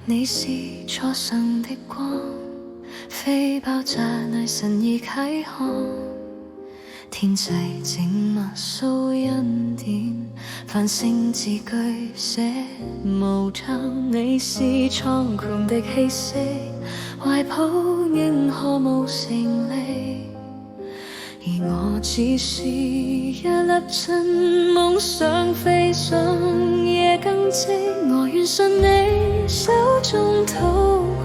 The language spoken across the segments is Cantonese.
你是初上的光，非爆炸女神已啟航，天際靜默數恩典，繁星字句寫無常。你是蒼穹的氣息，懷抱銀河無成理，而我只是一粒塵，夢想飛上夜更靜。我願信你手中圖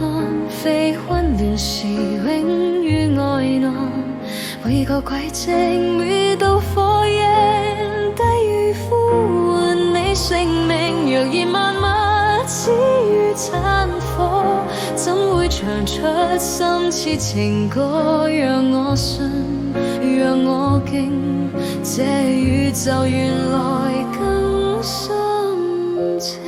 案，非混亂時永遠愛我。每個軌跡，每道火焰，低於呼喚你姓名。若然萬物只如殘火，怎會唱出深切情歌？讓我信，讓我敬，這宇宙原來更深情。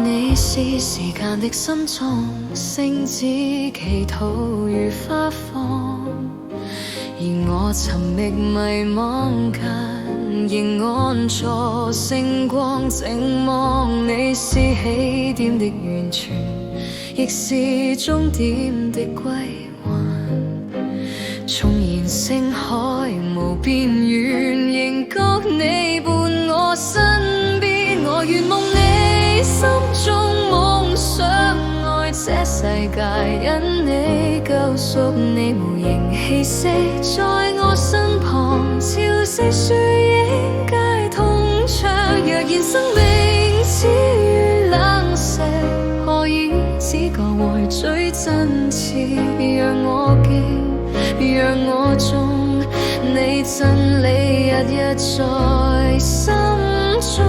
你是時間的心臟，聖子祈禱如花放，而我尋覓迷惘間，仍安坐星光靜望。你是起點的完全，亦是終點的歸還。縱然星海無邊緣，仍覺你伴我身邊。我願夢你心中夢想，愛這世界因你救贖。你無形氣息在我身旁，潮汐樹影皆通暢。若然生命只如冷石，何以只覺回最真切？讓我敬，讓我頌，你真理日日在心中。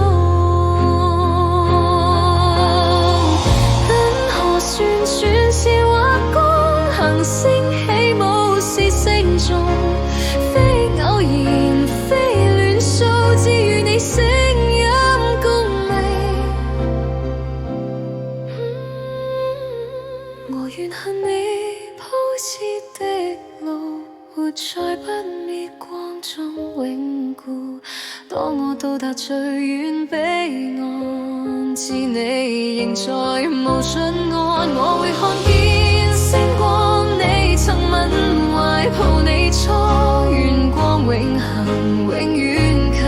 算是畫光，行星起舞是星眾，非偶然，非亂數，只與你聲音共鳴。我願行你鋪設的路，活在不滅光中永固。當我到達最遠彼岸，知你仍在無盡岸，我會看見星光。你曾問懷抱你初，願光永恆，永遠近，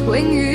永遠。